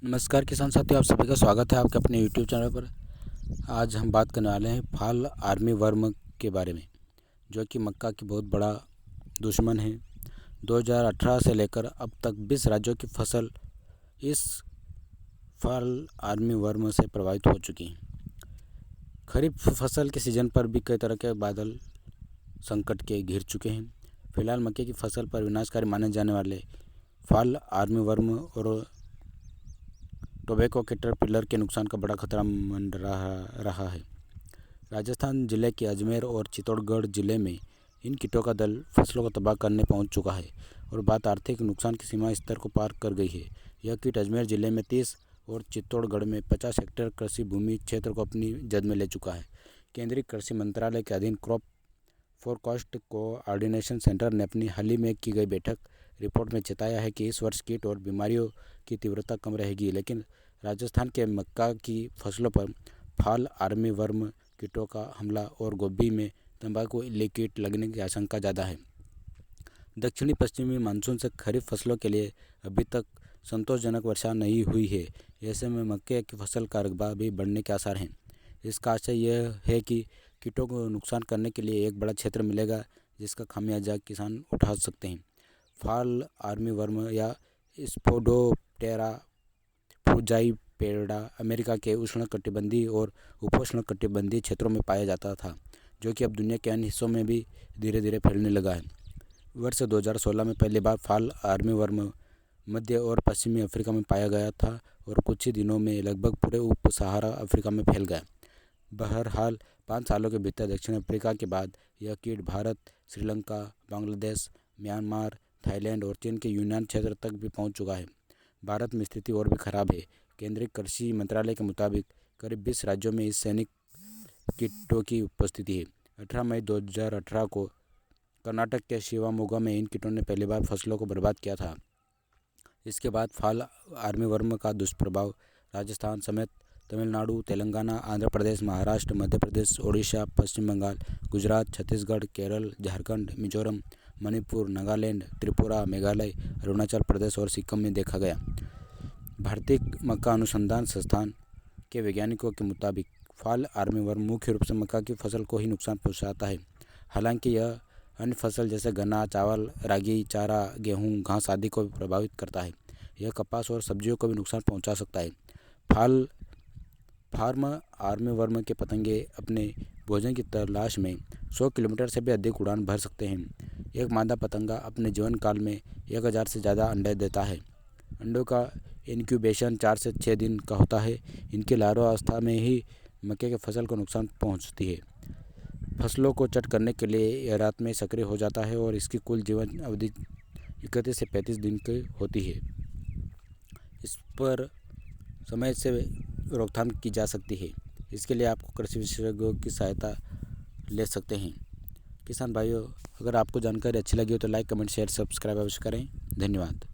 नमस्कार किसान साथियों, आप सभी का स्वागत है आपके अपने यूट्यूब चैनल पर। आज हम बात करने वाले हैं फॉल आर्मीवर्म के बारे में, जो कि मक्का की बहुत बड़ा दुश्मन है। 2018 से लेकर अब तक 20 राज्यों की फसल इस फॉल आर्मीवर्म से प्रभावित हो चुकी हैं। खरीफ फसल के सीज़न पर भी कई तरह के बादल संकट के घिर चुके हैं। फिलहाल मक्के की फसल पर विनाशकारी माने जाने वाले फॉल आर्मीवर्म और टोबैको कैटरपिलर के नुकसान का बड़ा खतरा रहा है। राजस्थान जिले के अजमेर और चित्तौड़गढ़ जिले में इन कीटों का दल फसलों को तबाह करने पहुंच चुका है और बात आर्थिक नुकसान की सीमा स्तर को पार कर गई है। यह कीट अजमेर जिले में 30 और चित्तौड़गढ़ में 50 हेक्टेयर कृषि भूमि क्षेत्र को अपनी जद में ले चुका है। केंद्रीय कृषि मंत्रालय के अधीन क्रॉप फोरकास्ट कोऑर्डिनेशन सेंटर ने अपनी हाल ही में की गई बैठक रिपोर्ट में चेताया है कि इस वर्ष कीट और बीमारियों की तीव्रता कम रहेगी, लेकिन राजस्थान के मक्का की फसलों पर फॉल आर्मीवर्म कीटों का हमला और गोभी में तंबाकू इल्ली कीट लगने की आशंका ज़्यादा है। दक्षिणी पश्चिमी मानसून से खरीफ फसलों के लिए अभी तक संतोषजनक वर्षा नहीं हुई है। ऐसे में मक्के की फसल का रकबा भी बढ़ने के आसार हैं। इसका आशय यह है कि कीटों को नुकसान करने के लिए एक बड़ा क्षेत्र मिलेगा, जिसका खामियाजा किसान उठा सकते हैं। फॉल आर्मीवर्म या स्पोडोप्टेरा फ्रुजाइपेरा अमेरिका के उष्णकटिबंधीय और उपोष्णकटिबंधीय क्षेत्रों में पाया जाता था, जो कि अब दुनिया के अन्य हिस्सों में भी धीरे धीरे फैलने लगा है। वर्ष 2016 में पहली बार फॉल आर्मीवर्म मध्य और पश्चिमी अफ्रीका में पाया गया था और कुछ ही दिनों में लगभग पूरे उप सहारा अफ्रीका में फैल गया। बहरहाल 5 सालों के भीतर दक्षिण अफ्रीका के बाद यह कीट भारत, श्रीलंका, बांग्लादेश, म्यांमार, थाईलैंड और चीन के यूनान क्षेत्र तक भी पहुंच चुका है। भारत में स्थिति और भी खराब है। केंद्रीय कृषि मंत्रालय के मुताबिक करीब 20 राज्यों में इस सैनिक कीटों की उपस्थिति है। 18 मई 2018 को कर्नाटक के शिवामोगा में इन कीटों ने पहली बार फसलों को बर्बाद किया था। इसके बाद फॉल आर्मीवर्म का दुष्प्रभाव राजस्थान समेत तमिलनाडु, तेलंगाना, आंध्र प्रदेश, महाराष्ट्र, मध्य प्रदेश, ओडिशा, पश्चिम बंगाल, गुजरात, छत्तीसगढ़, केरल, झारखंड, मिजोरम, मणिपुर, नागालैंड, त्रिपुरा, मेघालय, अरुणाचल प्रदेश और सिक्किम में देखा गया। भारतीय मक्का अनुसंधान संस्थान के वैज्ञानिकों के मुताबिक फॉल आर्मीवर्म मुख्य रूप से मक्का की फसल को ही नुकसान पहुंचाता है। हालांकि यह अन्य फसल जैसे गन्ना, चावल, रागी, चारा, गेहूं, घास आदि को भी प्रभावित करता है। यह कपास और सब्जियों को भी नुकसान पहुंचा सकता है। फार्म आर्मीवर्म के पतंगे अपने भोजन की तलाश में 100 किलोमीटर से भी अधिक उड़ान भर सकते हैं। एक मादा पतंगा अपने जीवन काल में 1000 से ज़्यादा अंडे देता है। अंडों का इंक्यूबेशन 4 से 6 दिन का होता है। इनकी लार्वा में ही मक्के की फसल को नुकसान पहुंचती है। फसलों को चट करने के लिए यह रात में सक्रिय हो जाता है और इसकी कुल जीवन अवधि 31 से 35 दिन की होती है। इस पर समय से रोकथाम की जा सकती है। इसके लिए आपको कृषि विशेषज्ञों की सहायता ले सकते हैं। किसान भाइयों, अगर आपको जानकारी अच्छी लगी हो तो लाइक, कमेंट, शेयर, सब्सक्राइब अवश्य करें। धन्यवाद।